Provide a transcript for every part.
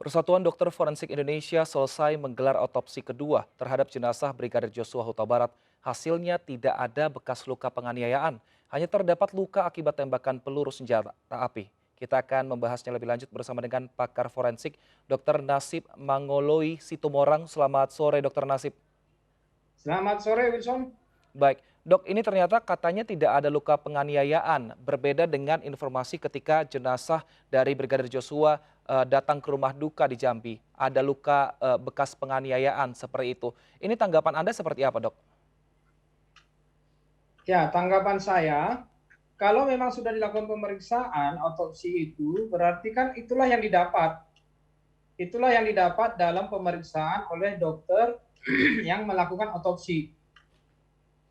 Persatuan Dokter Forensik Indonesia selesai menggelar otopsi kedua terhadap jenazah Brigadir Joshua Huta Barat. Hasilnya tidak ada bekas luka penganiayaan, hanya terdapat luka akibat tembakan peluru senjata api. Kita akan membahasnya lebih lanjut bersama dengan pakar forensik Dr. Nasib Mangoloi Situmorang. Selamat sore Dr. Nasib. Selamat sore, Wilson. Baik, dok, ini ternyata katanya tidak ada luka penganiayaan, berbeda dengan informasi ketika jenazah dari Brigadir Joshua datang ke rumah duka di Jambi. Ada luka bekas penganiayaan seperti itu. Ini tanggapan Anda seperti apa, dok? Ya, tanggapan saya, kalau memang sudah dilakukan pemeriksaan otopsi itu, berarti kan itulah yang didapat. Itulah yang didapat dalam pemeriksaan oleh dokter yang melakukan otopsi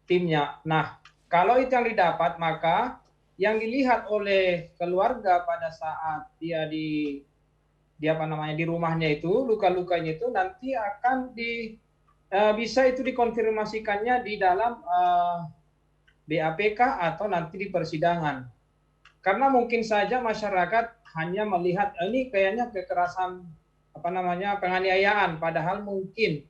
timnya. Nah, kalau itu yang didapat, maka yang dilihat oleh keluarga pada saat di rumahnya itu, luka-lukanya itu nanti akan bisa itu dikonfirmasikannya di dalam BAPK atau nanti di persidangan. Karena mungkin saja masyarakat hanya melihat ini kayaknya kekerasan penganiayaan, padahal mungkin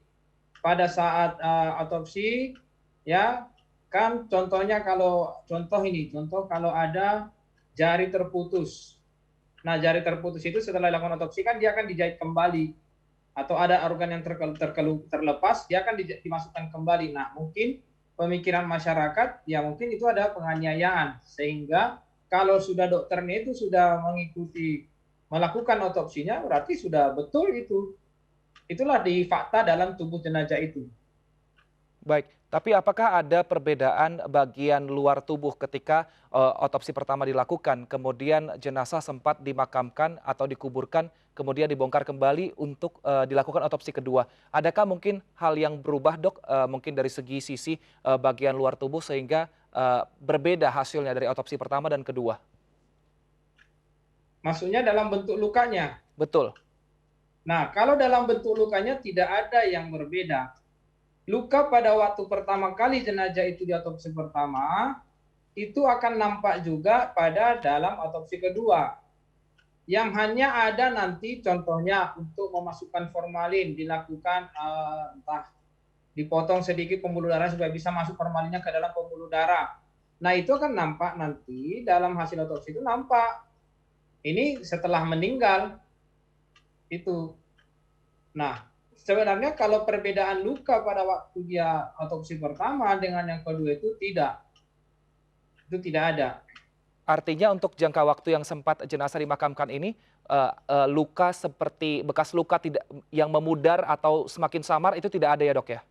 pada saat otopsi ya kan contohnya contoh kalau ada jari terputus. Nah, jari terputus itu setelah dilakukan otopsi kan dia akan dijahit kembali atau ada organ yang terlepas dia akan dimasukkan kembali. Nah, mungkin pemikiran masyarakat ya mungkin itu ada penganiayaan, sehingga kalau sudah dokternya itu sudah melakukan otopsinya berarti sudah betul itu. Itulah di fakta dalam tubuh jenazah itu. Baik, tapi apakah ada perbedaan bagian luar tubuh ketika otopsi pertama dilakukan, kemudian jenazah sempat dimakamkan atau dikuburkan, kemudian dibongkar kembali untuk dilakukan otopsi kedua? Adakah mungkin hal yang berubah, dok, mungkin dari segi sisi bagian luar tubuh sehingga berbeda hasilnya dari otopsi pertama dan kedua? Maksudnya dalam bentuk lukanya. Betul. Nah, kalau dalam bentuk lukanya tidak ada yang berbeda. Luka pada waktu pertama kali jenazah itu diotopsi pertama, itu akan nampak juga pada dalam otopsi kedua. Yang hanya ada nanti contohnya untuk memasukkan formalin, dilakukan entah dipotong sedikit pembuluh darah supaya bisa masuk formalinnya ke dalam pembuluh darah. Nah, itu akan nampak nanti dalam hasil otopsi itu nampak. Ini setelah meninggal itu. Nah, sebenarnya kalau perbedaan luka pada waktu dia otopsi pertama dengan yang kedua itu tidak ada. Artinya untuk jangka waktu yang sempat jenazah dimakamkan ini, luka seperti bekas luka tidak yang memudar atau semakin samar itu tidak ada ya, dok, ya?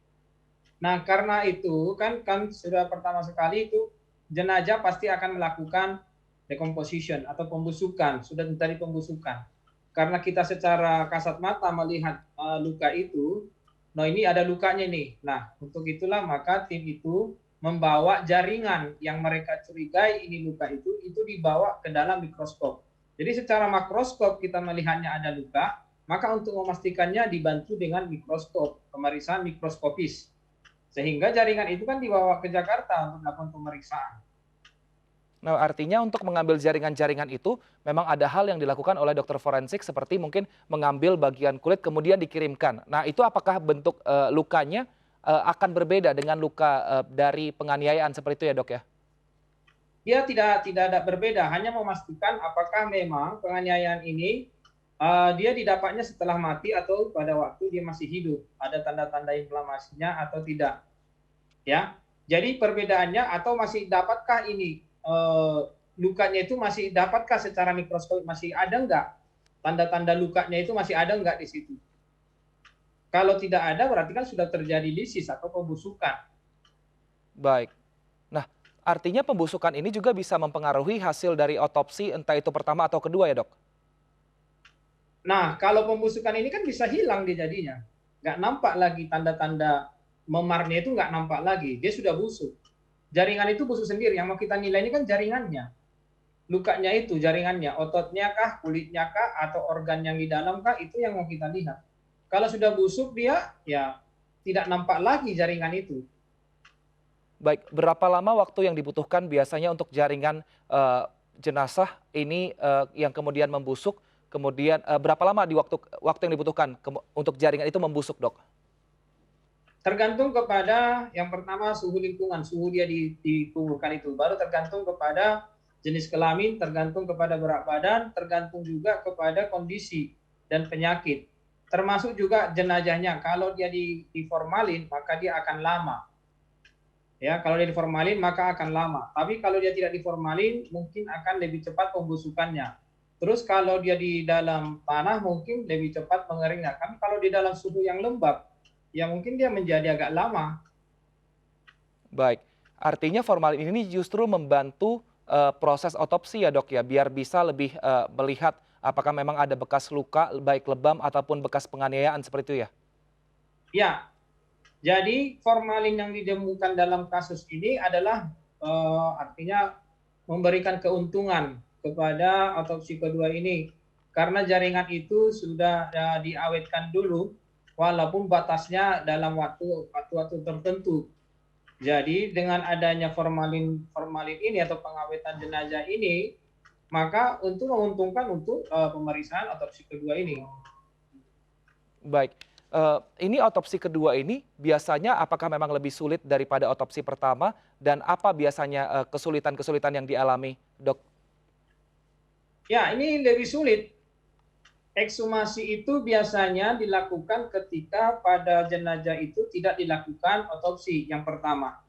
Nah, karena itu kan sudah pertama sekali itu jenazah pasti akan melakukan decomposition atau pembusukan, sudah tadi pembusukan. Karena kita secara kasat mata melihat luka itu, nah ini ada lukanya nih. Nah, untuk itulah maka tim itu membawa jaringan yang mereka curigai ini luka itu dibawa ke dalam mikroskop. Jadi secara makroskop kita melihatnya ada luka, maka untuk memastikannya dibantu dengan mikroskop, pemeriksaan mikroskopis. Sehingga jaringan itu kan dibawa ke Jakarta untuk melakukan pemeriksaan. Nah, artinya untuk mengambil jaringan-jaringan itu memang ada hal yang dilakukan oleh dokter forensik seperti mungkin mengambil bagian kulit kemudian dikirimkan. Nah, itu apakah bentuk lukanya akan berbeda dengan luka dari penganiayaan seperti itu ya, dok, ya? Dia tidak ada berbeda, hanya memastikan apakah memang penganiayaan ini dia didapatnya setelah mati atau pada waktu dia masih hidup, ada tanda-tanda inflamasinya atau tidak. Ya, jadi perbedaannya atau masih dapatkah ini lukanya itu masih dapatkah secara mikroskop masih ada enggak tanda-tanda lukanya itu masih ada enggak di situ? Kalau tidak ada berarti kan sudah terjadi lisis atau pembusukan. Baik. Nah, artinya pembusukan ini juga bisa mempengaruhi hasil dari otopsi entah itu pertama atau kedua ya, dok? Nah, kalau pembusukan ini kan bisa hilang dia jadinya. Nggak nampak lagi tanda-tanda memarnya itu nggak nampak lagi. Dia sudah busuk. Jaringan itu busuk sendiri. Yang mau kita nilai ini kan jaringannya. Lukanya itu jaringannya. Ototnya kah, kulitnya kah, atau organ yang di dalam kah, itu yang mau kita lihat. Kalau sudah busuk dia, ya tidak nampak lagi jaringan itu. Baik, berapa lama waktu yang dibutuhkan biasanya untuk jaringan jenazah ini yang kemudian membusuk, Kemudian berapa lama di waktu yang dibutuhkan untuk jaringan itu membusuk, Dok? Tergantung kepada yang pertama suhu lingkungan, suhu dia dikuburkan itu. Baru tergantung kepada jenis kelamin, tergantung kepada berat badan, tergantung juga kepada kondisi dan penyakit. Termasuk juga jenazahnya. Kalau dia diformalin, maka dia akan lama. Ya, kalau dia diformalin maka akan lama. Tapi kalau dia tidak diformalin, mungkin akan lebih cepat pembusukannya. Terus kalau dia di dalam tanah mungkin lebih cepat mengeringnya. Tapi kalau di dalam suhu yang lembab, ya mungkin dia menjadi agak lama. Baik, artinya formalin ini justru membantu proses otopsi ya, Dok, ya, biar bisa lebih melihat apakah memang ada bekas luka, baik lebam ataupun bekas penganiayaan seperti itu ya? Ya, jadi formalin yang ditemukan dalam kasus ini adalah artinya memberikan keuntungan kepada otopsi kedua ini. Karena jaringan itu sudah diawetkan dulu, walaupun batasnya dalam waktu tertentu. Jadi dengan adanya formalin ini atau pengawetan jenazah ini, maka untuk menguntungkan untuk pemeriksaan otopsi kedua ini. Baik, ini otopsi kedua ini biasanya apakah memang lebih sulit daripada otopsi pertama dan apa biasanya kesulitan-kesulitan yang dialami, Dok? Ya, ini lebih sulit. Ekshumasi itu biasanya dilakukan ketika pada jenazah itu tidak dilakukan otopsi yang pertama.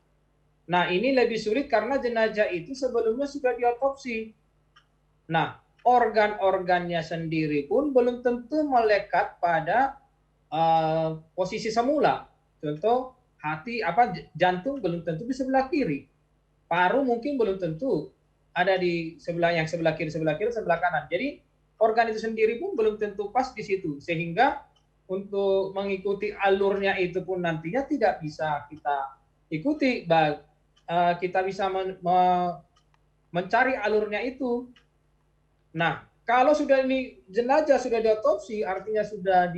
Nah, ini lebih sulit karena jenazah itu sebelumnya sudah diotopsi. Nah, organ-organnya sendiri pun belum tentu melekat pada posisi semula. Contoh, jantung belum tentu di sebelah kiri. Paru mungkin belum tentu ada di sebelah kiri, sebelah kanan. Jadi organ itu sendiri pun belum tentu pas di situ, sehingga untuk mengikuti alurnya itu pun nantinya tidak bisa kita ikuti. Kita bisa mencari alurnya itu. Nah, kalau sudah ini jenazah sudah diotopsi, artinya sudah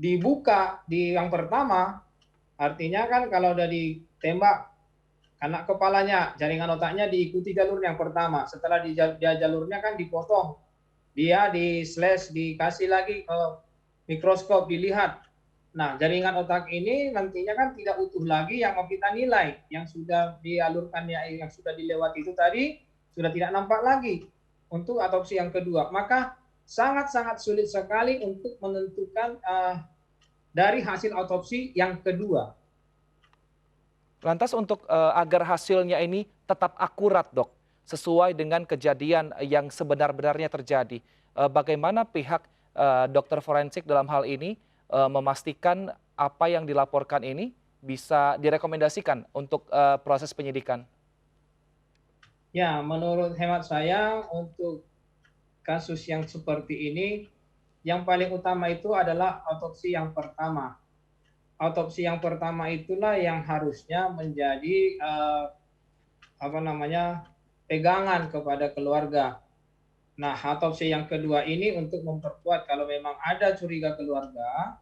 dibuka di yang pertama, artinya kan kalau sudah ditembak karena kepalanya, jaringan otaknya diikuti jalur yang pertama. Setelah dia jalurnya kan dipotong, dia di slash, dikasih lagi ke mikroskop, dilihat. Nah, jaringan otak ini nantinya kan tidak utuh lagi yang mau kita nilai. Yang sudah dialurkannya, yang sudah dilewati itu tadi, sudah tidak nampak lagi untuk otopsi yang kedua. Maka sangat-sangat sulit sekali untuk menentukan dari hasil otopsi yang kedua. Lantas untuk agar hasilnya ini tetap akurat, Dok, sesuai dengan kejadian yang sebenar-benarnya terjadi, bagaimana pihak dokter forensik dalam hal ini memastikan apa yang dilaporkan ini bisa direkomendasikan untuk proses penyidikan? Ya, menurut hemat saya untuk kasus yang seperti ini, yang paling utama itu adalah otopsi yang pertama. Otopsi yang pertama itulah yang harusnya menjadi pegangan kepada keluarga. Nah, otopsi yang kedua ini untuk memperkuat kalau memang ada curiga keluarga.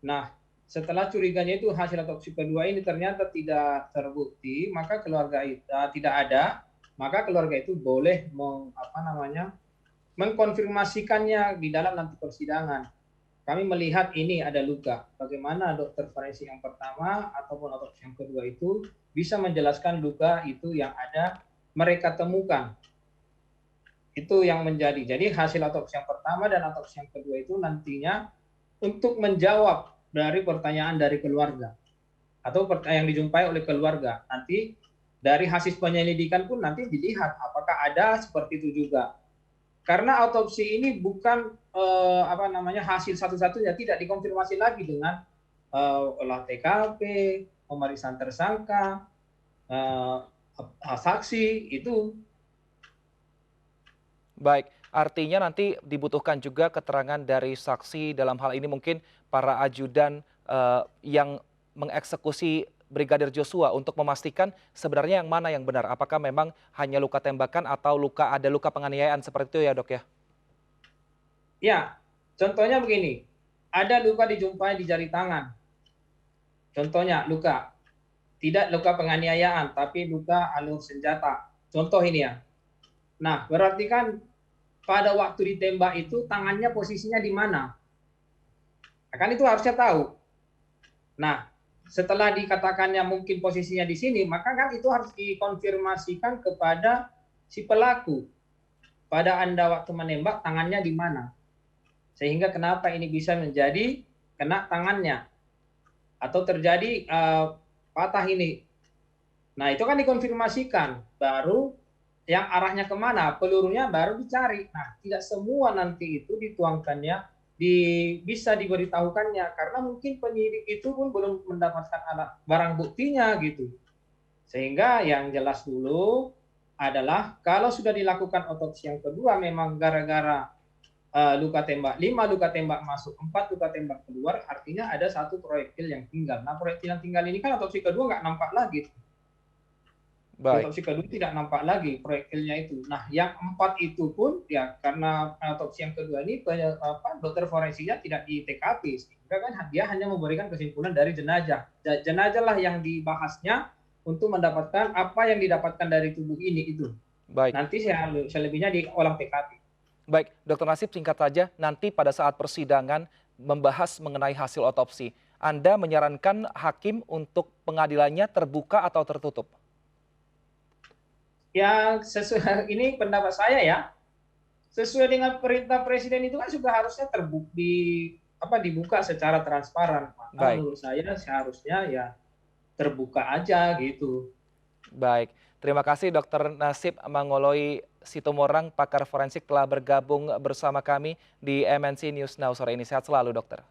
Nah, setelah curiganya itu hasil otopsi kedua ini ternyata tidak terbukti, maka keluarga itu tidak ada, maka keluarga itu boleh mengkonfirmasikannya di dalam nanti persidangan. Kami melihat ini ada luka. Bagaimana dokter forensik yang pertama ataupun otopsi yang kedua itu bisa menjelaskan luka itu yang ada mereka temukan. Itu yang menjadi. Jadi hasil otopsi yang pertama dan otopsi yang kedua itu nantinya untuk menjawab dari pertanyaan dari keluarga atau yang dijumpai oleh keluarga. Nanti dari hasil penyelidikan pun nanti dilihat apakah ada seperti itu juga. Karena otopsi ini bukan hasil satu-satunya, tidak dikonfirmasi lagi dengan olah TKP, pemeriksaan tersangka, saksi itu. Baik, artinya nanti dibutuhkan juga keterangan dari saksi dalam hal ini mungkin para ajudan yang mengeksekusi Brigadir Joshua untuk memastikan sebenarnya yang mana yang benar. Apakah memang hanya luka tembakan atau ada luka penganiayaan seperti itu ya, Dok ya? Ya, contohnya begini. Ada luka dijumpai di jari tangan. Contohnya luka. Tidak luka penganiayaan, tapi luka alur senjata. Contoh ini ya. Nah, berarti kan pada waktu ditembak itu tangannya posisinya di mana. Nah, kan itu harusnya tahu. Nah, setelah dikatakannya mungkin posisinya di sini, maka kan itu harus dikonfirmasikan kepada si pelaku. Pada Anda waktu menembak tangannya di mana. Sehingga kenapa ini bisa menjadi kena tangannya atau terjadi patah ini. Nah, itu kan dikonfirmasikan, baru yang arahnya kemana, pelurunya baru dicari. Nah, tidak semua nanti itu dituangkannya, bisa diberitahukannya, karena mungkin penyidik itu pun belum mendapatkan alat barang buktinya gitu. Sehingga yang jelas dulu adalah kalau sudah dilakukan otopsi yang kedua memang gara-gara luka tembak 5 luka tembak masuk, 4 luka tembak keluar, artinya ada 1 proyektil yang tinggal. Nah, proyektil yang tinggal ini kan otopsi kedua nggak nampak lagi. Di Baik, otopsi kedua tidak nampak lagi proyektilnya itu. Nah, yang 4 itu pun ya karena otopsi yang kedua ini dokter forensiknya tidak di TKP, sehingga kan dia hanya memberikan kesimpulan dari jenazah. Jenazah lah yang dibahasnya untuk mendapatkan apa yang didapatkan dari tubuh ini itu. baik. Nanti selebihnya di olah TKP. Baik, Dokter Nasib, singkat saja, nanti pada saat persidangan membahas mengenai hasil otopsi, Anda menyarankan hakim untuk pengadilannya terbuka atau tertutup? Ya, sesuai ini pendapat saya ya. Sesuai dengan perintah presiden itu kan juga harusnya dibuka secara transparan. Maka Baik, menurut saya seharusnya ya terbuka aja gitu. baik. Terima kasih Dokter Nasib Mangoloi Situmorang, pakar forensik telah bergabung bersama kami di MNC News Now sore ini. Sehat selalu, Dokter.